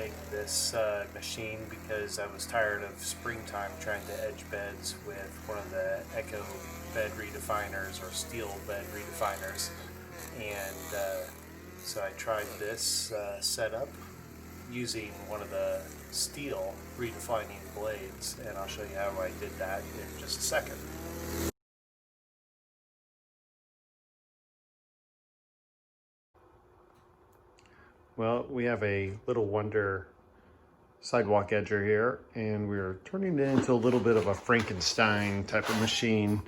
buying this machine because I was tired of springtime trying to edge beds with one of the Bed Redefiners or Stihl Bed Redefiners, and so I tried this setup using one of the Stihl Redefining Blades, and I'll show you how I did that in just a second. Well, we have a Little Wonder sidewalk edger here, and we're turning it into a little bit of a Frankenstein type of machine.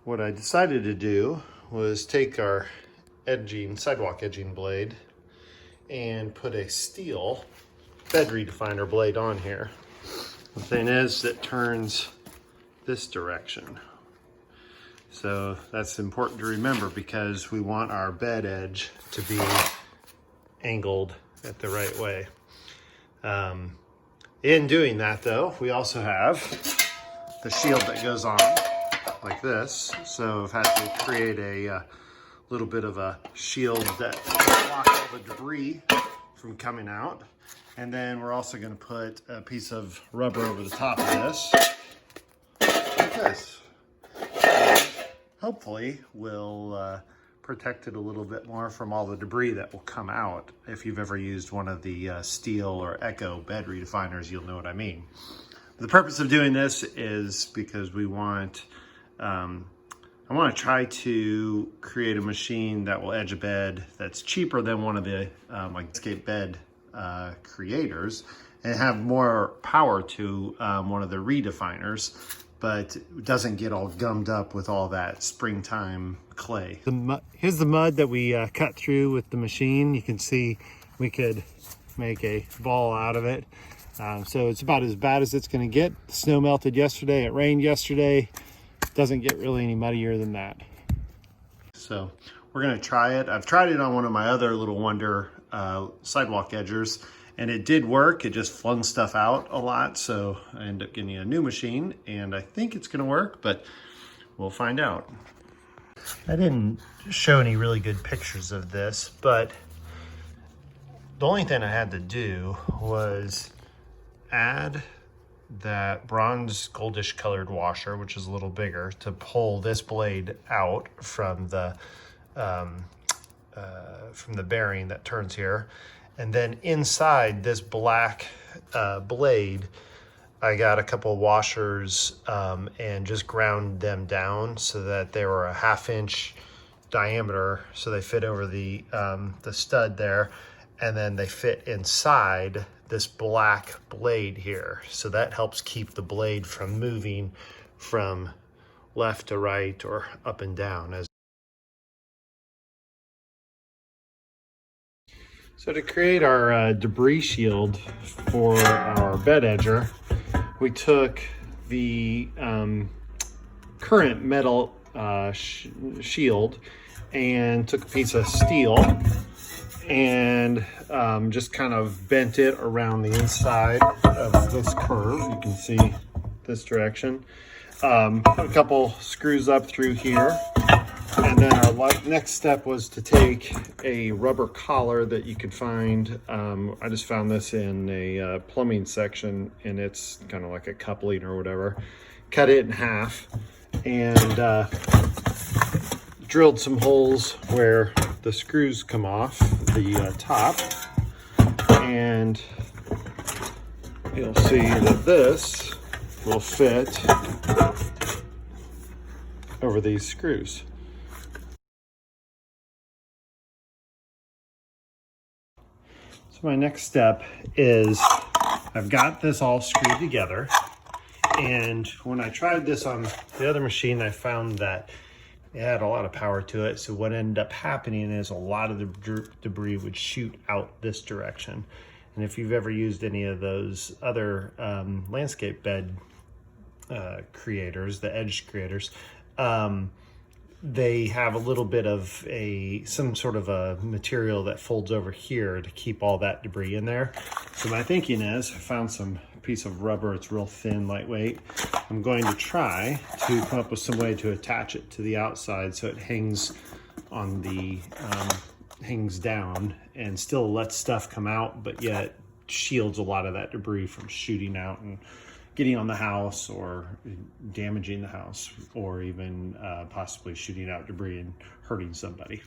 What I decided to do was take our sidewalk edging blade and put a Stihl Bed Redefiner blade on here. The thing is, it turns this direction. So that's important to remember because we want our bed edge to be angled at the right way. In doing that though, we also have the shield that goes on like this. So I've had to create a little bit of a shield that blocks all the debris from coming out. And then we're also going to put a piece of rubber over the top of this, like this. Hopefully we'll protect it a little bit more from all the debris that will come out. If you've ever used one of the Stihl or Bed Redefiners, you'll know what I mean. The purpose of doing this is because we want, I want to try to create a machine that will edge a bed that's cheaper than one of the landscape bed creators and have more power to one of the redefiners, but doesn't get all gummed up with all that springtime clay. Here's the mud that we cut through with the machine. You can see we could make a ball out of it. So it's about as bad as it's going to get. The snow melted yesterday, it rained yesterday. Doesn't get really any muddier than that. So we're going to try it. I've tried it on one of my other Little Wonder sidewalk edgers, and it did work. It just flung stuff out a lot, so I ended up getting a new machine, and I think it's gonna work, but we'll find out. I didn't show any really good pictures of this, but the only thing I had to do was add that bronze goldish colored washer, which is a little bigger, to pull this blade out from the bearing that turns here. And then inside this black blade, I got a couple of washers and just ground them down so that they were a 1/2 inch diameter, so they fit over the stud there, and then they fit inside this black blade here. So that helps keep the blade from moving from left to right or up and down. So to create our debris shield for our bed edger, we took the current metal shield and took a piece of steel and just kind of bent it around the inside of this curve. You can see this direction. Put a couple screws up through here. And then our next step was to take a rubber collar that you could find. I just found this in a plumbing section, and it's kind of like a coupling or whatever. Cut it in half and drilled some holes where the screws come off the top. And you'll see that this will fit over these screws. So my next step is I've got this all screwed together, and when I tried this on the other machine, I found that it had a lot of power to it. So what ended up happening is a lot of the debris would shoot out this direction. And if you've ever used any of those other landscape bed creators, the edge creators, they have a little bit of some sort of a material that folds over here to keep all that debris in there. So my thinking is, I found some piece of rubber, it's real thin, lightweight. I'm going to try to come up with some way to attach it to the outside so it hangs on the, hangs down and still lets stuff come out, but yet shields a lot of that debris from shooting out and getting on the house or damaging the house, or even possibly shooting out debris and hurting somebody.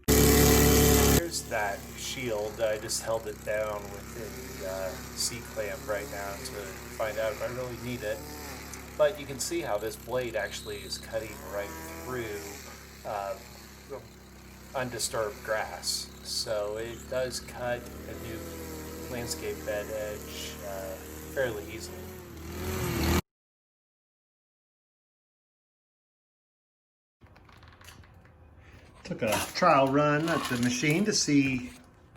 Here's that shield. I just held it down with a C-clamp right now to find out if I really need it. But you can see how this blade actually is cutting right through undisturbed grass. So it does cut a new landscape bed edge fairly easily. Took a trial run at the machine to see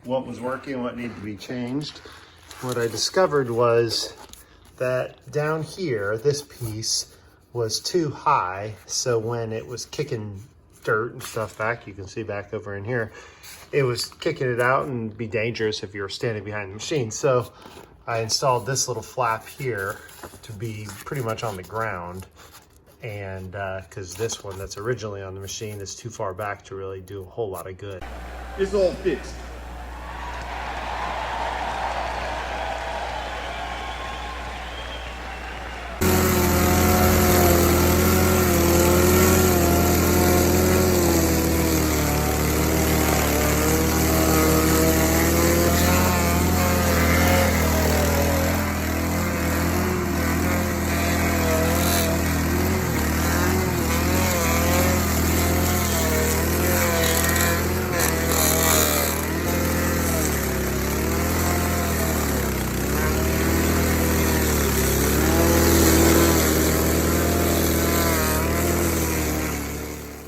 what was working, what needed to be changed. What I discovered was that down here, this piece was too high, so when it was kicking dirt and stuff back, you can see back over in here, it was kicking it out and be dangerous if you were standing behind the machine. So I installed this little flap here to be pretty much on the ground, and because this one that's originally on the machine is too far back to really do a whole lot of good. It's all fixed.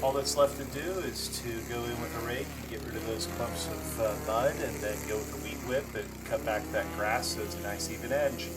All that's left to do is to go in with a rake and get rid of those clumps of mud, and then go with a weed whip and cut back that grass so it's a nice even edge.